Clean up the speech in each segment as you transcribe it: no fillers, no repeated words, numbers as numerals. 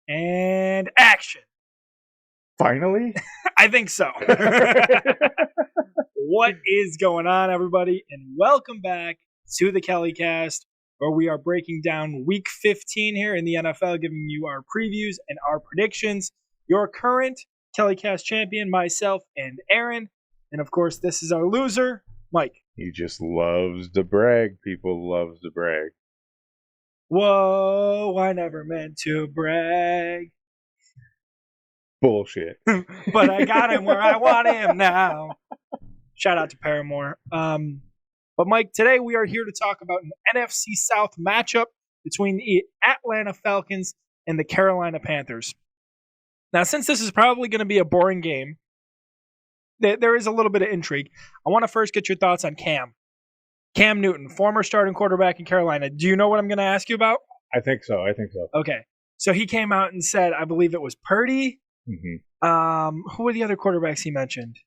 And action. Finally? I think so. What is going on, everybody? And welcome back to the KellyCast, where we are breaking down Week 15 here in the NFL, giving you our previews and our predictions. Your current KellyCast champion, myself and Aaron. And, of course, this is our loser, Mike. He just loves to brag. People loves to brag. Whoa, I never meant to brag. Bullshit. But I got him where I want him now. Shout out to Paramore. But Mike, today we are here to talk about an NFC South matchup between the Atlanta Falcons and the Carolina Panthers. Now, since this is probably going to be a boring game, there is a little bit of intrigue. I want to first get your thoughts on Cam Newton, former starting quarterback in Carolina. Do you know what I'm going to ask you about? I think so. Okay. So he came out and said, I believe it was Purdy. Mm-hmm. Who were the other quarterbacks he mentioned?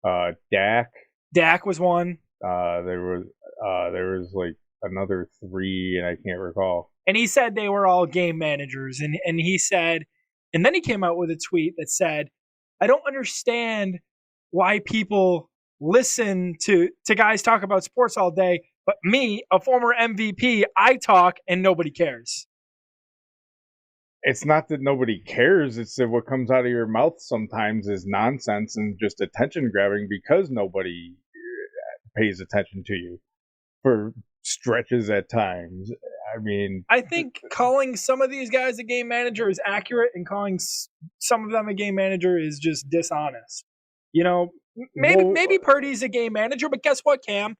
Dak. Dak was one. There was like another three, and I can't recall. And he said they were all game managers. And he said, and then he came out with a tweet that said, I don't understand why people listen to guys talk about sports all day, but me, a former MVP, I talk and nobody cares. It's not that nobody cares. It's that what comes out of your mouth sometimes is nonsense and just attention grabbing because nobody pays attention to you for stretches at times. I mean, I think calling some of these guys a game manager is accurate, and calling some of them a game manager is just dishonest. You know, maybe Purdy's a game manager, but guess what, Cam?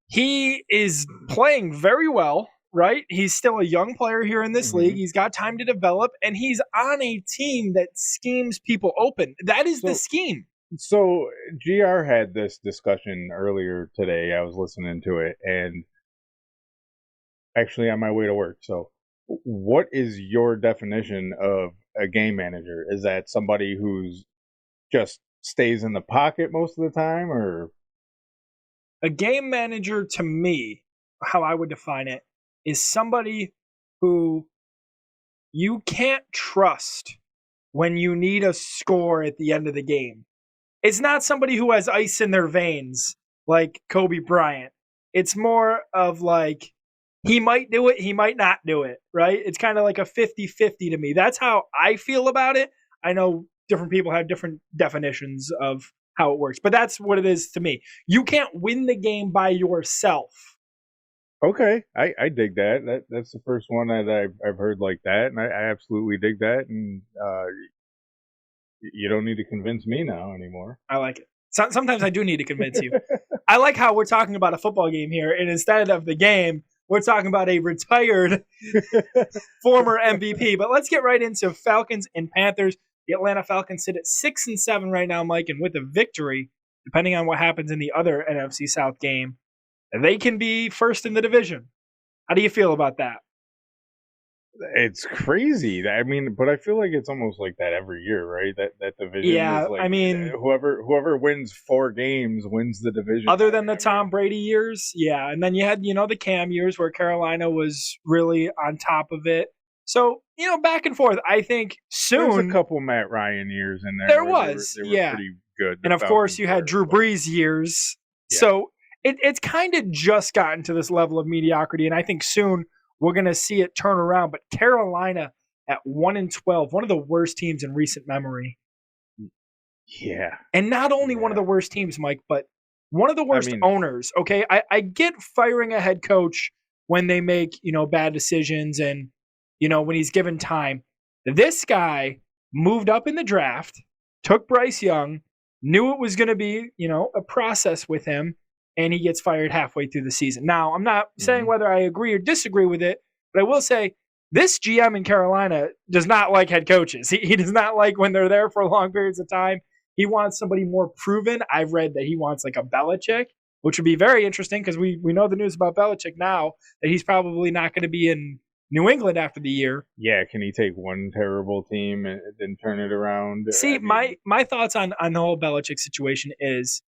He is playing very well, right? He's still a young player here in this league. He's got time to develop, and he's on a team that schemes people open. That is the scheme. So GR had this discussion earlier today. I was listening to it, and actually on my way to work. So what is your definition of a game manager? Is that somebody who's just stays in the pocket most of the time, or? A game manager, to me, how I would define it, is somebody who you can't trust when you need a score at the end of the game. It's not somebody who has ice in their veins like Kobe Bryant. It's more of like, he might do it, he might not do it, right? It's kind of like a 50-50 to me. That's how I feel about it. I know different people have different definitions of how it works, but that's what it is to me. You can't win the game by yourself. Okay, I dig that. That's the first one that I've heard like that, and I absolutely dig that. And you don't need to convince me now anymore. I like it. Sometimes I do need to convince you. I like how we're talking about a football game here, and instead of the game, we're talking about a retired former MVP. But let's get right into Falcons and Panthers. The Atlanta Falcons sit at 6-7 right now, Mike, and with a victory, depending on what happens in the other NFC South game, they can be first in the division. How do you feel about that? It's crazy. I mean, but I feel like it's almost like that every year, right? That division. Yeah, is like, I mean, whoever wins 4 games wins the division. Other than the Tom Brady years, yeah. And then you had, the Cam years where Carolina was really on top of it. So, back and forth. I think soon. There's a couple Matt Ryan years in there. There was, they were pretty good. And of course, you had Drew Brees years. Yeah. So it's kind of just gotten to this level of mediocrity, and I think soon we're going to see it turn around. But Carolina at 1-12, one of the worst teams in recent memory. Yeah. And not only one of the worst teams, Mike, but one of the worst owners. Okay, I get firing a head coach when they make, bad decisions and, when he's given time. This guy moved up in the draft, took Bryce Young, knew it was going to be, a process with him, and he gets fired halfway through the season. Now, I'm not saying whether I agree or disagree with it, but I will say this GM in Carolina does not like head coaches. He does not like when they're there for long periods of time. He wants somebody more proven. I've read that he wants like a Belichick, which would be very interesting because we know the news about Belichick now, that he's probably not going to be in New England after the year. Yeah, can he take one terrible team and then turn it around? See, my thoughts on the whole Belichick situation is,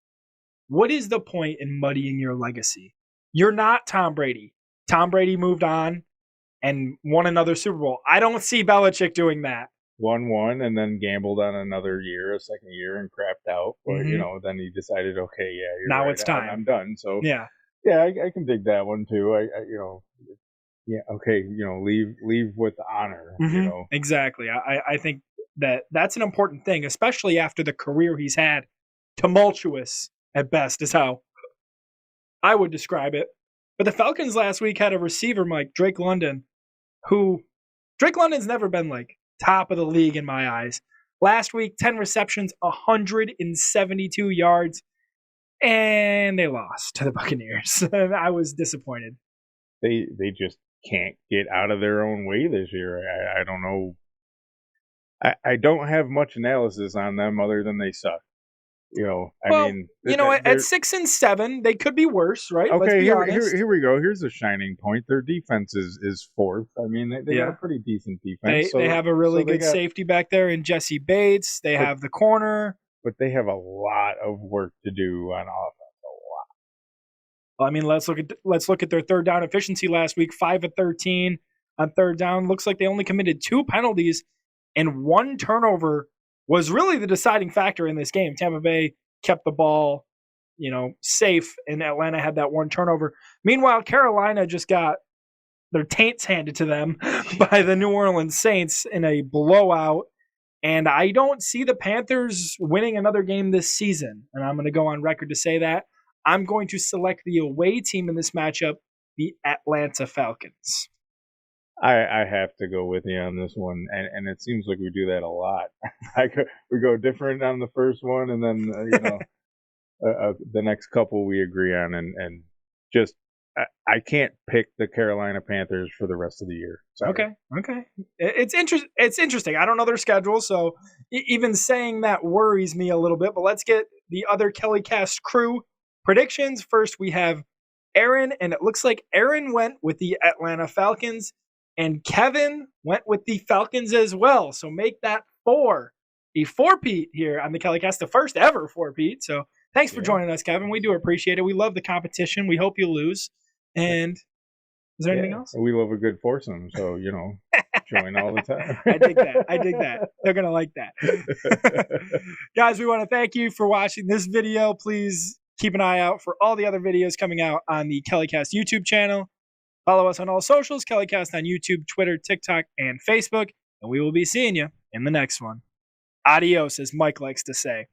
what is the point in muddying your legacy? You're not Tom Brady. Tom Brady moved on, and won another Super Bowl. I don't see Belichick doing that. Won one and then gambled on another year, a second year, and crapped out. But, then he decided, okay, yeah, now right, it's time. I'm done. So, yeah, I can dig that one too. Okay, leave with honor, Exactly. I think that's an important thing, especially after the career he's had. Tumultuous at best is how I would describe it. But the Falcons last week had a receiver, Mike, Drake London's never been like top of the league in my eyes. Last week, 10 receptions, 172 yards, and they lost to the Buccaneers. And I was disappointed. They just can't get out of their own way this year. I don't know. I don't have much analysis on them other than they suck. At 6 and 7, they could be worse, right? Okay, Let's be honest. Here we go. Here's a shining point. Their defense is fourth. I mean, they got a pretty decent defense. They have a really good safety back there in Jesse Bates. They have the corner. But they have a lot of work to do on offense. A lot. Well, I mean, let's look at their third down efficiency last week. 5 of 13 on third down. Looks like they only committed 2 penalties, and 1 turnover was really the deciding factor in this game. Tampa Bay kept the ball, safe, and Atlanta had that 1 turnover. Meanwhile, Carolina just got their taints handed to them by the New Orleans Saints in a blowout. And I don't see the Panthers winning another game this season. And I'm going to go on record to say that. I'm going to select the away team in this matchup, the Atlanta Falcons. I have to go with you on this one, and it seems like we do that a lot. We go different on the first one, and then the next couple we agree on, and just I can't pick the Carolina Panthers for the rest of the year. Sorry. Okay. It's interesting. I don't know their schedule, so even saying that worries me a little bit. But let's get the other KellyCast crew predictions. First, we have Aaron, and it looks like Aaron went with the Atlanta Falcons. And Kevin went with the Falcons as well. So make that 4. A 4-peat here on the KellyCast, the first ever 4-peat. So thanks for joining us, Kevin. We do appreciate it. We love the competition. We hope you lose. And is there anything else? We love a good foursome. So, join all the time. I dig that. They're going to like that. Guys, we want to thank you for watching this video. Please keep an eye out for all the other videos coming out on the KellyCast YouTube channel. Follow us on all socials, KellyCast on YouTube, Twitter, TikTok, and Facebook. And we will be seeing you in the next one. Adios, as Mike likes to say.